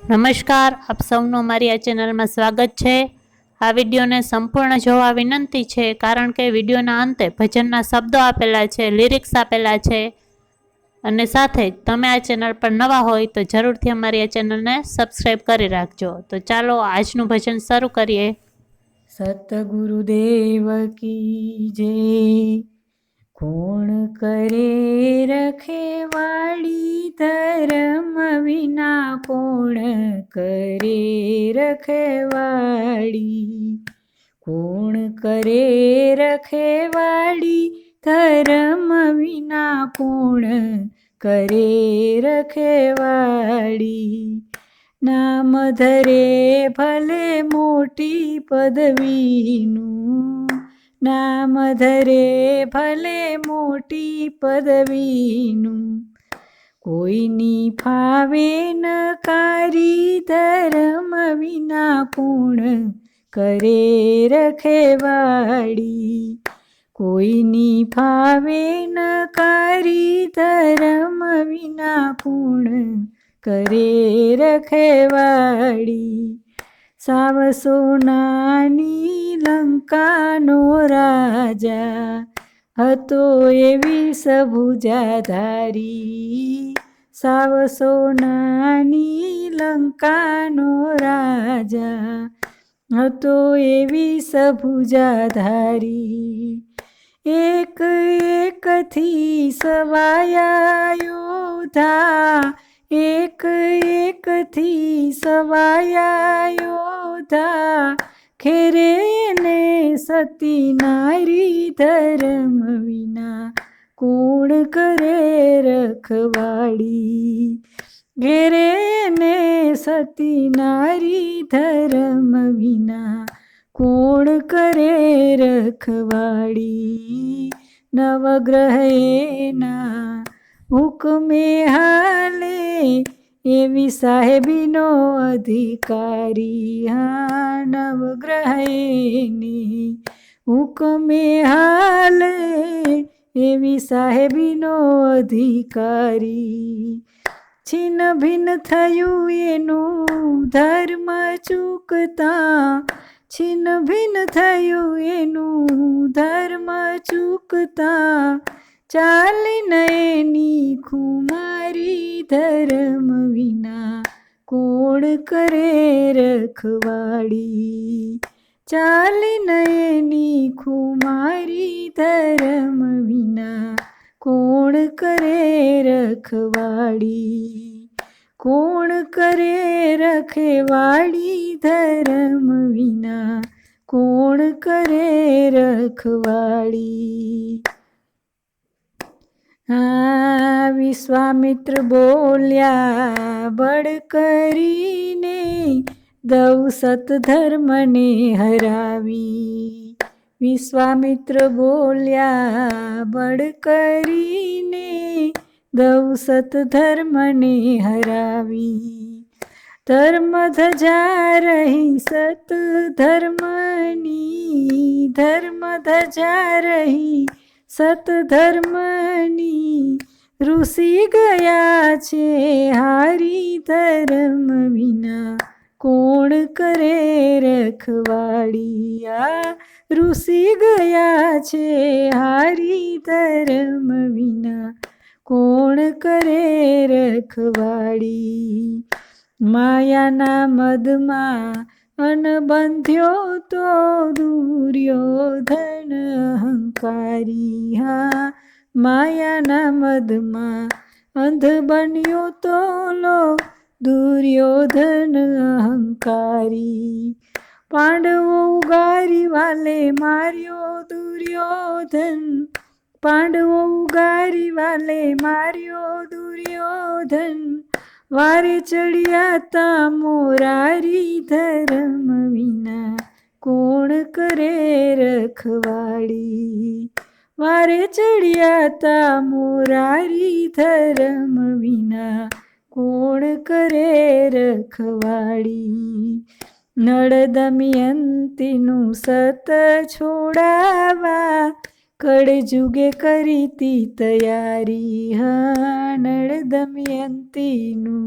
નમસ્કાર, આપ સૌનું અમારી આ ચેનલમાં સ્વાગત છે। આ વિડીયોને સંપૂર્ણ જોવા વિનંતી છે, કારણ કે વિડીયોના અંતે ભજનના શબ્દો આપેલા છે, લિરિક્સ આપેલા છે, અને સાથે જ તમે આ ચેનલ પર નવા હોય તો જરૂરથી અમારી આ ચેનલને સબસ્ક્રાઈબ કરી રાખજો। તો ચાલો આજનું ભજન શરૂ કરીએ। સતગુરુદેવ કી જય। કોણ કરે રખેવાળી ધર્મ વિના કોણ કરે રખેવાળી। કોણ કરે રખેવાળી ધર્મ વિના કોણ કરે રખેવાળી। નામ ધરે ભલે મોટી પદવીનું, નામ ધરે ભલે મોટી પદવીનું, કોઈની ફાવે નકારી ધર્મ વિના કોણ કરે રખેવાળી। કોઈની ફાવે નકારી ધર્મ વિના કોણ કરે રખેવાળી। સાવ સોનાની લંકાનો રાજા હતો એવી સભુજાધારી। સાવ સોનાની લંકાનો રાજા હતો એવી સભુજાધારી। એક એકથી સવાયા યોધા, એક એકથી સવાયા યોધા, ખેરે ને સતી નારી ધર્મ વિના કોણ કરે રખવાળી। ઘેરે ને સતી નારી ધર્મ વિના કોણ કરે રખવાળી। નવગ્રહ એના હુકમે હાલે એવી સાહેબીનો અધિકારી। હા, નવગ્રહ એની હુકમે હાલે એવી સાહેબીનો અધિકારી। છિન્ન ભિન્ન થયું એનું ધર્મ ચૂકતા, છિન્ન ભિન્ન થયું એનું ધર્મ ચૂકતા, ચાલીને એની ખુમારી ધર્મ વિના કોણ કરે રખવાળી। ચાલીને એની ખુમારી ધર્મ વિના કોણ કરે રખવાળી। કોણ કરે રખેવાળી ધર્મ વિના કોણ કરે રખવાળી। હા, વિશ્વામિત્ર બોલ્યા બળ કરીને, દઉં સતધર્મને હરાવી। વિશ્વામિત્ર બોલ્યા બળ કરીને, દઉં સતધર્મને હરાવી। ધર્મ ધજા રહી સત ધર્મની, ધર્મ ધજા રહી સત ધર્મની, ઋષિ ગયા છે હારી ધર્મ વિના કોણ કરે રખવાળી। આ ઋષિ ગયા છે હારી ધર્મ વિના કોણ કરે રખવાળી। માયાના મદમાં અનબંધ્યો તો દુર્યોધન અહંકારી। હા, માયાના મદમાં અંધ બન્યો તો લો દુર્યોધન અહંકારી। પાંડવો ઉગારી વાલે માર્યો દુર્યોધન, પાંડવો ઉગારી વાલે માર્યો દુર્યોધન, વારે ચડ્યા તા મોરારી ધર્મ વિના કોણ કરે રખવાળી। વારે ચડ્યા તા મોરારી ધર્મ વિના કોણ કરે રખવાળી। નળ દમયંતીનું સત છોડાવા કળજુગે કરીતી તૈયારી। હા, નળ દમયંતીનું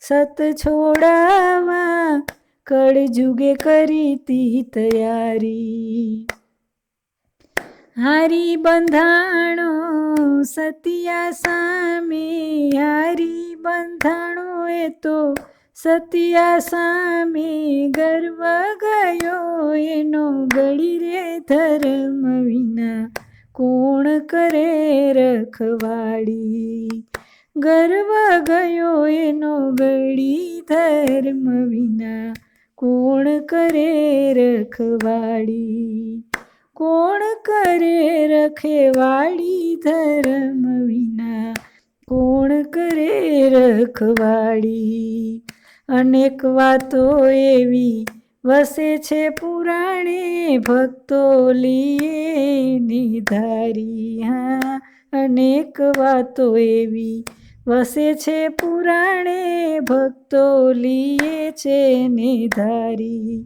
સત છોડાવા કળજુગે કરીતી તૈયારી. હારી બંધાણો સતિયા સામે, હારી બંધાણો એ તો સતિયા સામે, ગર્વ ગયો એનો ગળી રે ધર્મ વિના કોણ કરે રખવાડી. ગર્વ ગયો એનો ગળી ધર્મ વિના કોણ કરે રખવાડી. કોણ કરે રખેવાડી ધર્મ વિના કોણ કરે રખવાડી. અનેક વાતો એવી વસે છે પુરાણે, ભક્તો લીએ નિધારી. હા, અનેક વાતો એવી વસે છે પુરાણે, ભક્તો લીએ છે નિધારી.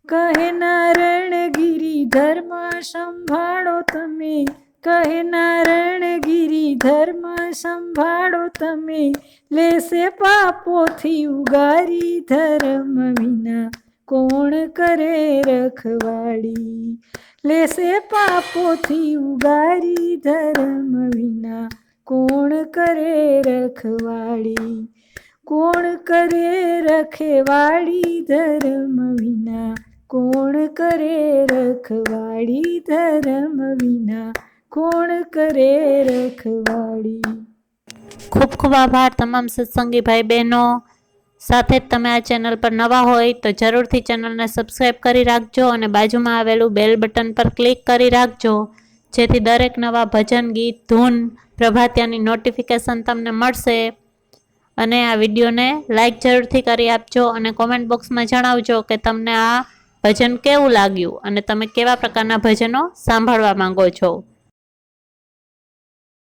કહે નારણગીરી ધર્મ સંભાળો તમે, કહે નારણગીરી ધર્મ સંભાળો તમે, લેશે પાપોથી ઉગારી ધર્મ વિના કોણ કરે રખવાડી. લેશે પાપોથી ઉગારી ધર્મ વિના કોણ કરે રખવાડી. કોણ કરે રખેવાડી ધર્મ વિના કોણ કરે રખવાડી. ધર્મ વિના કોણ કરે રખવાડી. ખૂબ ખૂબ આભાર તમામ સત્સંગી ભાઈ બહેનો. સાથે જ તમે આ ચેનલ પર નવા હોય તો જરૂરથી ચેનલને સબસ્ક્રાઈબ કરી રાખજો અને બાજુમાં આવેલું બેલ બટન પર ક્લિક કરી રાખજો, જેથી દરેક નવા ભજન, ગીત, ધૂન, પ્રભાતિયાની નોટિફિકેશન તમને મળશે. અને આ વિડીયોને લાઈક જરૂરથી કરી આપજો અને કોમેન્ટ બોક્સમાં જણાવજો કે તમને આ ભજન કેવું લાગ્યું અને તમે કેવા પ્રકારના ભજનો સાંભળવા માંગો છો.